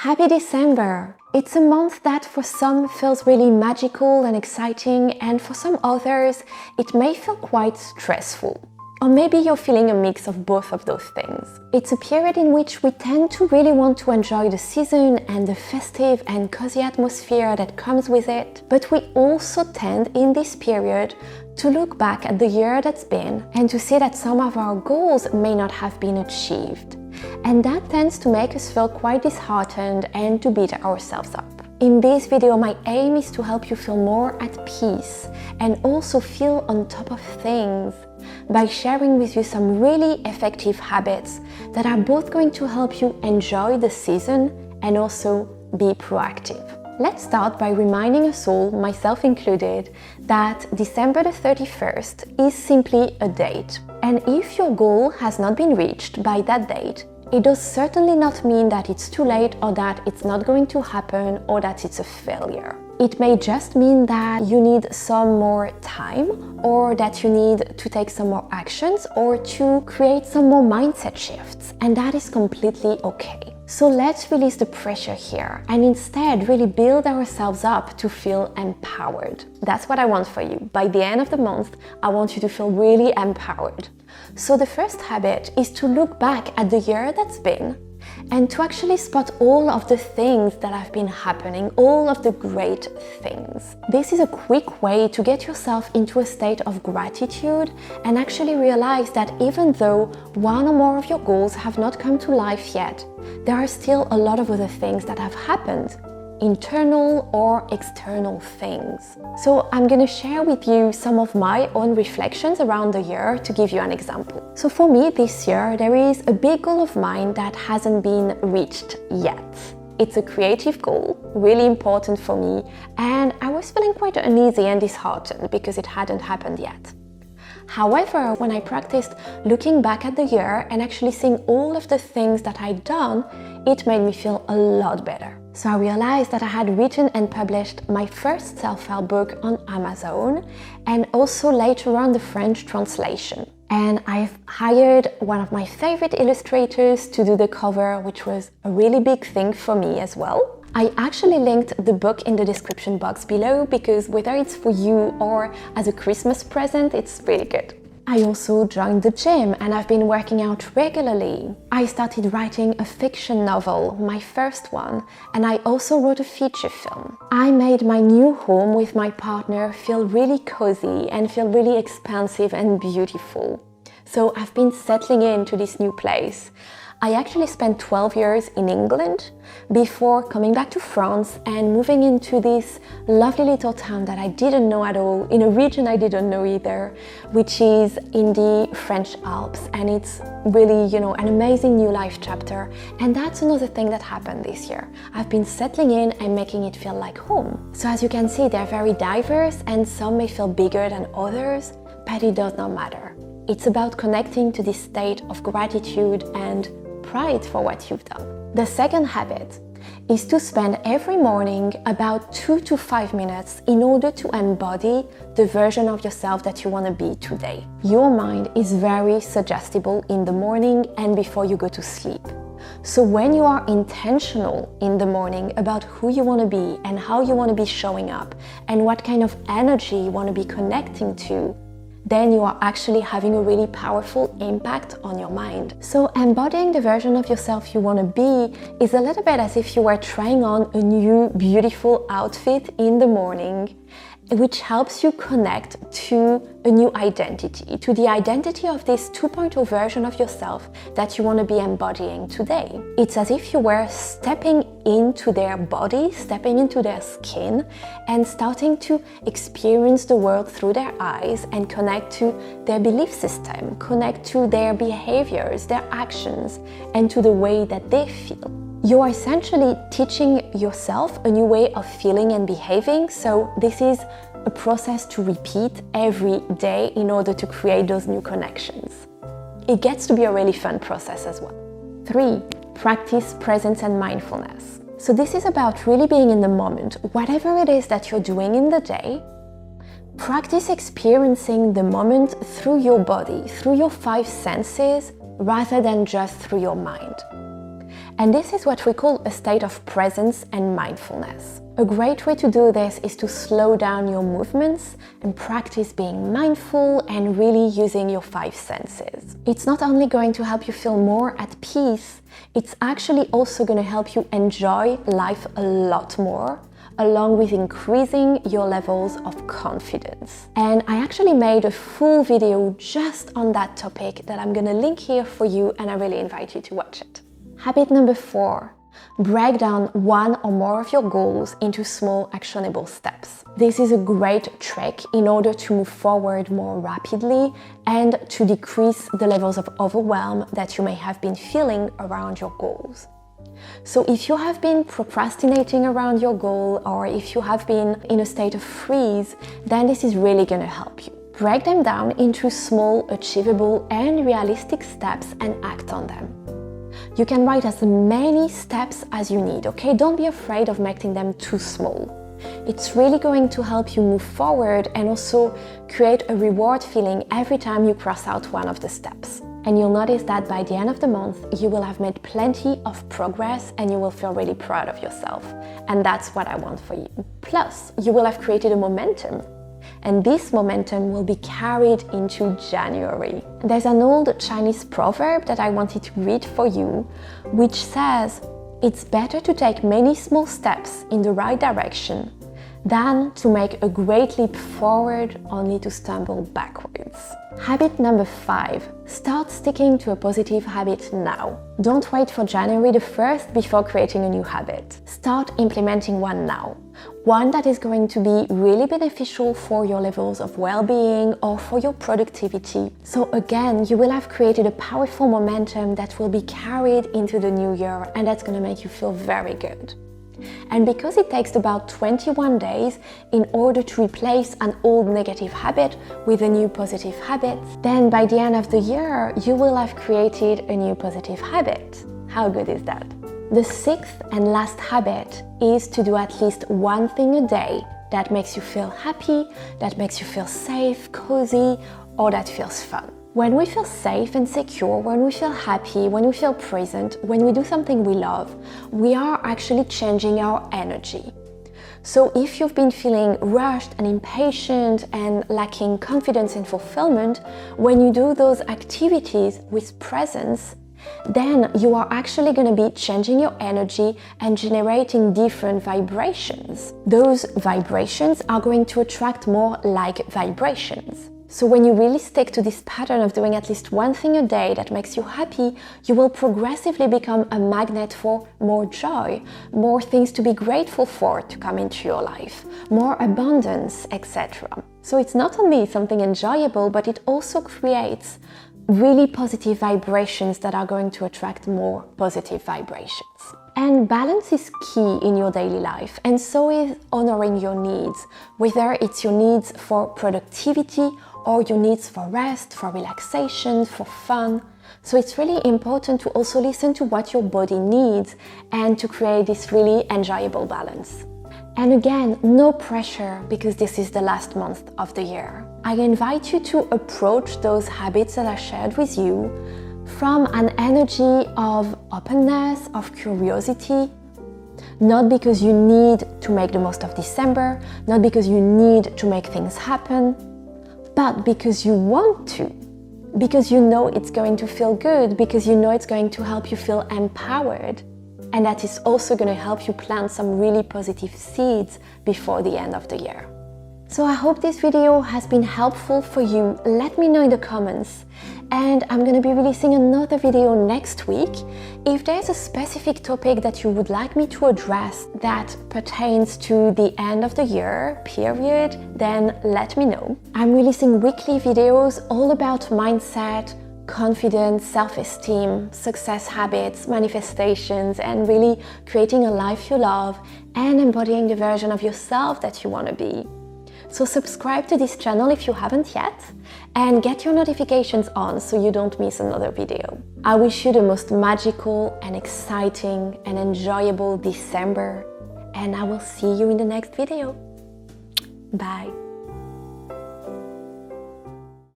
Happy December! It's a month that for some feels really magical and exciting, and for some others it may feel quite stressful. Or maybe you're feeling a mix of both of those things. It's a period in which we tend to really want to enjoy the season and the festive and cozy atmosphere that comes with it, but we also tend in this period to look back at the year that's been and to see that some of our goals may not have been achieved. And that tends to make us feel quite disheartened and to beat ourselves up. In this video, my aim is to help you feel more at peace and also feel on top of things by sharing with you some really effective habits that are both going to help you enjoy the season and also be proactive. Let's start by reminding us all, myself included, that December the 31st is simply a date. And if your goal has not been reached by that date, it does certainly not mean that it's too late or that it's not going to happen or that it's a failure. It may just mean that you need some more time or that you need to take some more actions or to create some more mindset shifts, and that is completely okay. So let's release the pressure here and instead really build ourselves up to feel empowered. That's what I want for you. By the end of the month, I want you to feel really empowered. So the first habit is to look back at the year that's been and to actually spot all of the things that have been happening, all of the great things. This is a quick way to get yourself into a state of gratitude and actually realize that even though one or more of your goals have not come to life yet, there are still a lot of other things that have happened, internal or external things. So I'm going to share with you some of my own reflections around the year to give you an example. So for me this year, there is a big goal of mine that hasn't been reached yet. It's a creative goal, really important for me, and I was feeling quite uneasy and disheartened because it hadn't happened yet. However, when I practiced looking back at the year and actually seeing all of the things that I'd done, it made me feel a lot better. So I realized that I had written and published my first self-help book on Amazon and also later on the French translation. And I've hired one of my favorite illustrators to do the cover, which was a really big thing for me as well. I actually linked the book in the description box below because whether it's for you or as a Christmas present, it's really good. I also joined the gym and I've been working out regularly. I started writing a fiction novel, my first one, and I also wrote a feature film. I made my new home with my partner feel really cozy and feel really expansive and beautiful. So I've been settling into this new place. I actually spent 12 years in England before coming back to France and moving into this lovely little town that I didn't know at all, in a region I didn't know either, which is in the French Alps. And it's really, an amazing new life chapter. And that's another thing that happened this year. I've been settling in and making it feel like home. So as you can see, they're very diverse and some may feel bigger than others, but it does not matter. It's about connecting to this state of gratitude and pride for what you've done. The second habit is to spend every morning about 2 to 5 minutes in order to embody the version of yourself that you want to be today. Your mind is very suggestible in the morning and before you go to sleep. So when you are intentional in the morning about who you want to be and how you want to be showing up and what kind of energy you want to be connecting to, then you are actually having a really powerful impact on your mind. So embodying the version of yourself you want to be is a little bit as if you were trying on a new beautiful outfit in the morning, which helps you connect to a new identity, to the identity of this 2.0 version of yourself that you want to be embodying today. It's as if you were stepping into their body, stepping into their skin, and starting to experience the world through their eyes and connect to their belief system, connect to their behaviors, their actions, and to the way that they feel. You are essentially teaching yourself a new way of feeling and behaving, so this is a process to repeat every day in order to create those new connections. It gets to be a really fun process as well. 3. Practice presence and mindfulness. So this is about really being in the moment. Whatever it is that you're doing in the day, practice experiencing the moment through your body, through your 5 senses, rather than just through your mind. And this is what we call a state of presence and mindfulness. A great way to do this is to slow down your movements and practice being mindful and really using your 5 senses. It's not only going to help you feel more at peace, it's actually also going to help you enjoy life a lot more, along with increasing your levels of confidence. And I actually made a full video just on that topic that I'm going to link here for you, and I really invite you to watch it. Habit number 4. Break down one or more of your goals into small actionable steps. This is a great trick in order to move forward more rapidly and to decrease the levels of overwhelm that you may have been feeling around your goals. So if you have been procrastinating around your goal, or if you have been in a state of freeze, then this is really going to help you. Break them down into small, achievable and realistic steps and act on them. You can write as many steps as you need, okay? Don't be afraid of making them too small. It's really going to help you move forward and also create a reward feeling every time you cross out one of the steps. And you'll notice that by the end of the month, you will have made plenty of progress and you will feel really proud of yourself. And that's what I want for you. Plus, you will have created a momentum. And this momentum will be carried into January. There's an old Chinese proverb that I wanted to read for you, which says, "It's better to take many small steps in the right direction than to make a great leap forward only to stumble backwards." Habit number 5. Start sticking to a positive habit now. Don't wait for January the 1st before creating a new habit. Start implementing one now. One that is going to be really beneficial for your levels of well-being or for your productivity. So again, you will have created a powerful momentum that will be carried into the new year, and that's going to make you feel very good. And because it takes about 21 days in order to replace an old negative habit with a new positive habit, then by the end of the year, you will have created a new positive habit. How good is that? The 6th and last habit is to do at least one thing a day that makes you feel happy, that makes you feel safe, cozy, or that feels fun. When we feel safe and secure, when we feel happy, when we feel present, when we do something we love, we are actually changing our energy. So if you've been feeling rushed and impatient and lacking confidence and fulfillment, when you do those activities with presence, then you are actually going to be changing your energy and generating different vibrations. Those vibrations are going to attract more like vibrations. So when you really stick to this pattern of doing at least one thing a day that makes you happy, you will progressively become a magnet for more joy, more things to be grateful for to come into your life, more abundance, etc. So it's not only something enjoyable, but it also creates really positive vibrations that are going to attract more positive vibrations. And balance is key in your daily life, and so is honoring your needs, whether it's your needs for productivity or your needs for rest, for relaxation, for fun. So it's really important to also listen to what your body needs and to create this really enjoyable balance. And again, no pressure, because this is the last month of the year. I invite you to approach those habits that I shared with you from an energy of openness, of curiosity, not because you need to make the most of December, not because you need to make things happen, but because you want to, because you know it's going to feel good, because you know it's going to help you feel empowered, and that is also going to help you plant some really positive seeds before the end of the year. So I hope this video has been helpful for you. Let me know in the comments. And I'm going to be releasing another video next week. If there's a specific topic that you would like me to address that pertains to the end of the year, period, then let me know. I'm releasing weekly videos all about mindset, confidence, self-esteem, success habits, manifestations, and really creating a life you love and embodying the version of yourself that you want to be. So subscribe to this channel if you haven't yet, and get your notifications on so you don't miss another video. I wish you the most magical and exciting and enjoyable December, and I will see you in the next video. Bye.